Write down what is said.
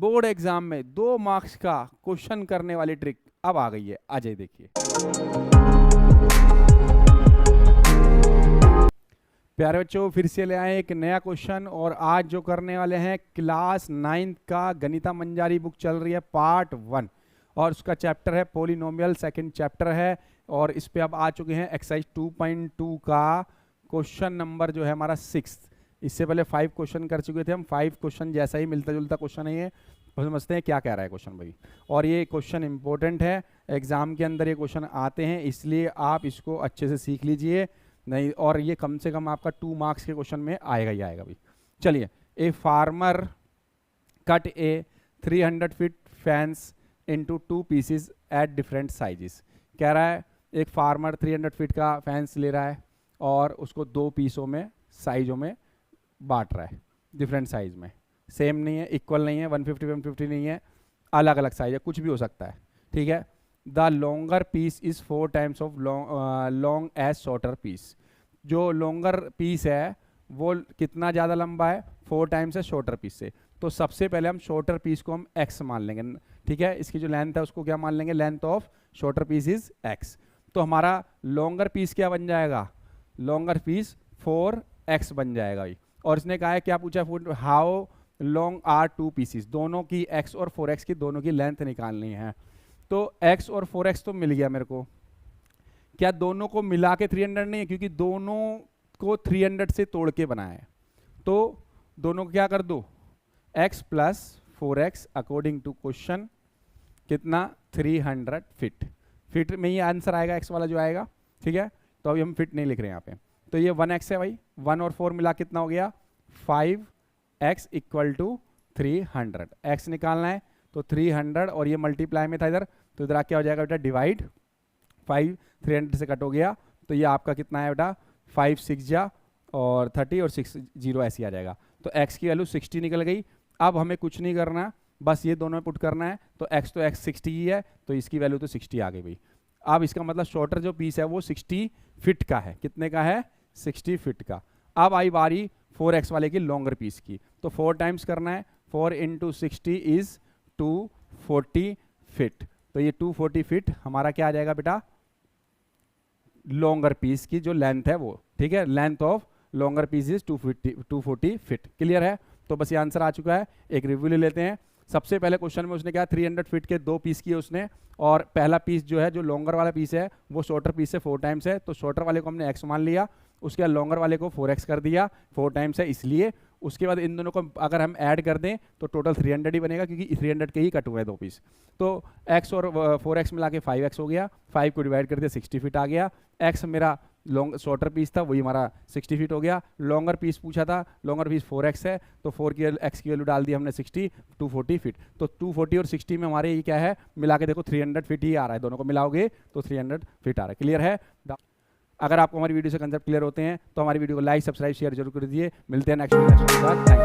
Board exam में 2 marks का question करने वाली ट्रिक अब आ गई है। अजय देखिए, प्यारे बच्चों फिर से ले आए एक नया क्वेश्चन। और आज जो करने वाले हैं क्लास 9th का गणिता मंजारी बुक चल रही है पार्ट 1 और उसका चैप्टर है पॉलिनोमियल, सेकंड चैप्टर है। और इस पे अब आ चुके हैं एक्सरसाइज 2.2 का क्वेश्चन नंबर जो है हमारा 6। इससे पहले 5 क्वेश्चन कर चुके थे हम। 5 क्वेश्चन जैसा ही मिलता जुलता क्वेश्चन है ये, समझते हैं क्या कह रहा है क्वेश्चन भाई। और ये क्वेश्चन इंपॉर्टेंट है, एग्जाम के अंदर ये क्वेश्चन आते हैं, इसलिए आप इसको अच्छे से सीख लीजिए। नहीं और ये कम से कम आपका 2 मार्क्स के क्वेश्चन में आएगा ही आएगा भाई। चलिए, a farmer cut A 300 feet fence into 2 pieces at different sizes. कह रहा है एक फार्मर 300 फीट का फेंस ले रहा है और उसको 2 पीसों में साइजों में बांट रहा है, डिफरेंट साइज में, सेम नहीं है, इक्वल नहीं है, 150 150 नहीं है, अलग अलग साइज है, कुछ भी हो सकता है, ठीक है। The longer piece is 4 times of long as shorter piece. जो लॉन्गर पीस है वो कितना ज़्यादा लंबा है, 4 टाइम्स है शॉर्टर पीस से। तो सबसे पहले हम शॉर्टर पीस को हम x मान लेंगे, ठीक है। इसकी जो लेंथ है उसको क्या मान लेंगे, length of shorter piece is x। तो हमारा लॉन्गर पीस क्या बन जाएगा, लॉन्गर पीस 4x बन जाएगा भाई। और इसने कहा है क्या पूछा है, हाउ लॉन्ग आर 2 पीसीस, दोनों की x और 4x की दोनों की लेंथ निकालनी है। तो x और 4x तो मिल गया मेरे को, क्या दोनों को मिला के 300 नहीं है, क्योंकि दोनों को 300 से तोड़ के बनाया है। तो दोनों को क्या कर दो, x plus 4x according to question कितना 300 फीट। फीट में ही आंसर आएगा x वाला जो आएगा, ठीक है। तो अभी हम फिट नहीं लिख रहे हैं यहाँ पे। तो ये 1x है भाई, 1 और 4 मिला कितना हो गया 5x इक्वल टू 300। x निकालना है तो 300 और ये मल्टीप्लाई में था इधर, तो इधर क्या हो जाएगा बेटा डिवाइड, 5 300 से कट हो गया, तो ये आपका कितना है बेटा 5 6 जा और 30 और 6 0 ऐसी आ जाएगा। तो x की वैल्यू 60 निकल गई। अब हमें कुछ नहीं करना, बस ये दोनों में पुट करना है। तो x तो x 60 ही है, तो इसकी वैल्यू तो 60 आ गई भाई। अब इसका मतलब शॉर्टर जो पीस है वो 60 फिट का है, कितने का है 60 फिट का। अब आई बारी 4x वाले की लॉन्गर पीस की, तो 4 टाइम्स करना है, 4 इंटू 60 इज 240 फिट। तो ये 240 फिट हमारा क्या आ जाएगा बेटा, लॉन्गर पीस की जो लेंथ है वो, ठीक है। Length of longer piece is 240 feet. Clear है, तो बस ये आंसर आ चुका है। एक रिव्यू ले लेते हैं। सबसे पहले क्वेश्चन में उसने कहा 300 फीट के 2 पीस किए उसने, और पहला पीस जो है जो लॉन्गर वाला पीस है वो शॉर्टर पीस से 4 टाइम्स है, तो शॉर्टर वाले को हमने x मान लिया, उसके बाद लॉन्गर वाले को 4x कर दिया, 4 टाइम्स है इसलिए। उसके बाद इन दोनों को अगर हम ऐड कर दें तो टोटल 300 ही बनेगा, क्योंकि 300 के ही कट हुए हैं 2 पीस। तो x और 4x मिला के 5x हो गया, 5 को डिवाइड कर दिया 60 फीट आ गया। x मेरा लॉन्ग शॉर्टर पीस था वही हमारा 60 फीट हो गया। लॉन्गर पीस पूछा था, लॉन्गर पीस 4x है, तो 4 की x की वैल्यू डाल दी हमने 60, 240 फीट। तो 240 और 60 में हमारे ये क्या है, मिला के देखो 300 फीट ही आ रहा है, दोनों को मिलाओगे तो 300 फीट आ रहा है। क्लियर है। अगर आपको हमारी वीडियो से कंसेप्ट क्लियर होते हैं तो हमारी वीडियो को लाइक सब्सक्राइब शेयर जरूर कर दीजिए। मिलते हैं नेक्स्ट वीडियो के साथ।